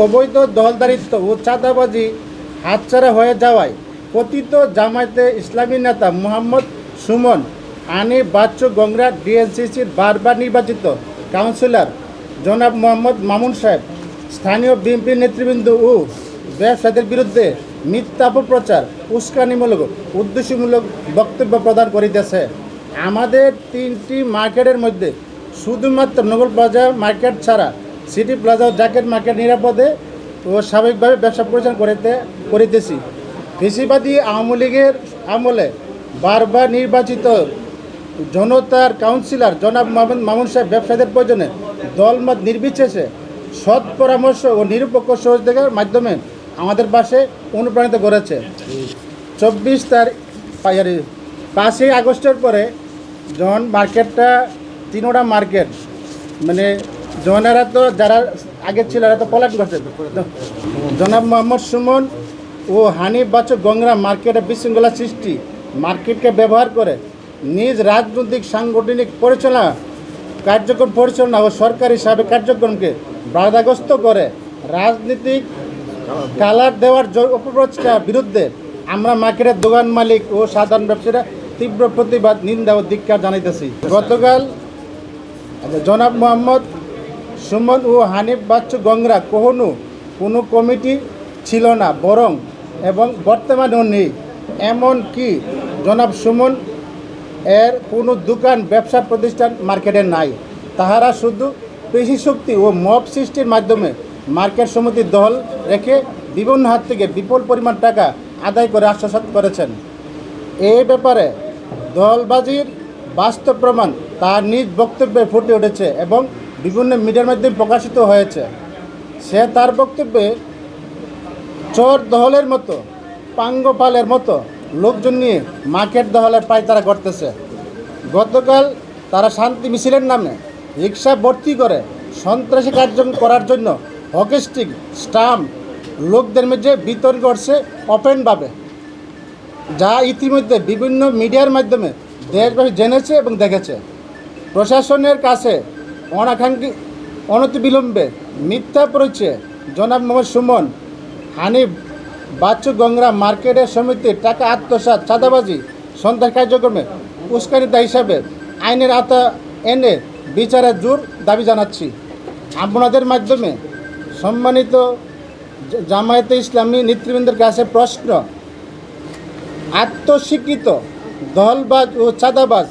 অবৈধ দখলদারিত্ব ও চাঁদাবাজি হাতছাড়া হয়ে যাওয়ায় কথিত জামায়াতে ইসলামী নেতা মোহাম্মদ সুমন, আনিফ বাচ্চু গংরা, ডিএনসিসির বারবার নির্বাচিত কাউন্সিলর জনাব মোহাম্মদ মামুন সাহেব স্থানীয় বিএনপি নেতৃবৃন্দ ও ব্যবসায়ীদের বিরুদ্ধে মিথ্যা অপপ্রচার, উস্কানিমূলক, উদ্দেশ্যমূলক বক্তব্য প্রদান করিতেছে। আমাদের 3টি মার্কেটের মধ্যে শুধুমাত্র নোবেল প্লাজা মার্কেট ছাড়া সিটি প্লাজা ও জাকেট মার্কেট নিরাপদে ও স্বাভাবিকভাবে ব্যবসা পরিচালনা করিতেছি। ফেসিবাদী আওয়ামী লীগের আমলে বারবার নির্বাচিত জনতার কাউন্সিলর জনাব মোহাম্মদ মামুন সাহেব ব্যবসায়ীদের প্রয়োজনে দলমত নির্বিশেষে সৎ পরামর্শ ও নিরপেক্ষ সহযোগিতার মাধ্যমে আমাদের পাশে অনুপ্রাণিত করেছে। 5ই আগস্টের পরে যখন মার্কেটটা 3টা মার্কেট মানে জনেরা তো যারা আগে ছিল এরা তো পলাট করছে, জনাব মোহাম্মদ সুমন ও হানিফ বাচ্চু গংরা মার্কেটে বিশৃঙ্খলা সৃষ্টি, মার্কেটকে ব্যবহার করে নিজ রাজনৈতিক সাংগঠনিক কার্যক্রম পরিচালনা ও সরকারি সাবেক কার্যক্রমকে বাধাগ্রস্ত করে রাজনীতিক কালার দেওয়ার অপপ্রচারের বিরুদ্ধে আমরা মার্কেটের দোকান মালিক ও সাধারণ ব্যবসায়ীরা তীব্র প্রতিবাদ, নিন্দা ও ধিক্কার জানাইতেছি। গতকাল জনাব মোহাম্মদ সুমন ও হানিফ বাচ্চু গংরা কোনো কমিটি ছিল না, বরং এবং বর্তমানেও নেই। এমনকি জনাব সুমন এর কোনো দোকান ব্যবসা প্রতিষ্ঠান মার্কেটে নাই। তাহারা শুধু পেশি শক্তি ও মব সৃষ্টির মাধ্যমে মার্কেট সমিতির দল রেখে বিভিন্ন হাত থেকে বিপুল পরিমাণ টাকা আদায় করে আত্মসাৎ করেছেন। এই ব্যাপারে দলবাজির বাস্তব প্রমাণ তার নিজ বক্তব্যে ফুটে উঠেছে এবং বিভিন্ন মিডিয়ার মাধ্যমে প্রকাশিত হয়েছে। সে তার বক্তব্যে চোর দহলের মতো, পাঙ্গপালের মতো লোকজন নিয়ে মার্কেট দহলের পায়তারা করতেছে। গতকাল তারা শান্তি মিছিলের নামে রিক্সা ভর্তি করে সন্ত্রাসী কার্যক্রম করার জন্য হকিস্টিক স্টাম্প লোকদের মধ্যে বিতরণ করছে ওপেনভাবে, যা ইতিমধ্যে বিভিন্ন মিডিয়ার মাধ্যমে দেশবাসী জেনেছে এবং দেখেছে। প্রশাসনের কাছে অনতিবিলম্বে মিথ্যা পরিচয়ে জনাব মোহাম্মদ সুমন, হানিফ বাচ্চু গংরা মার্কেটের সমিতির টাকা আত্মসাৎ, চাঁদাবাজি, সন্ত্রাস কার্যক্রমে উস্কানিতা হিসাবে আইনের আওতা এনে বিচারের জোর দাবি জানাচ্ছি। আপনাদের মাধ্যমে সম্মানিত জামায়াতে ইসলামী নেতৃবৃন্দের কাছে প্রশ্ন, আত্মস্বীকৃত দলবাজ ও চাঁদাবাজ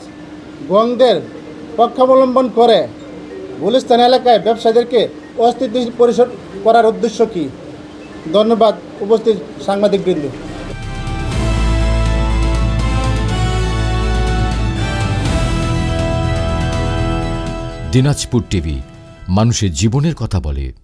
গংদের পক্ষাবলম্বন করে গুলিস্তান এলাকায় ব্যবসায়ীদেরকে অস্থিতিশীল পরিশোধ করার উদ্দেশ্য কী? ধন্যবাদ উপস্থিত সাংবাদিকবৃন্দ। দিনাজপুর টিভি, মানুষের জীবনের কথা বলে।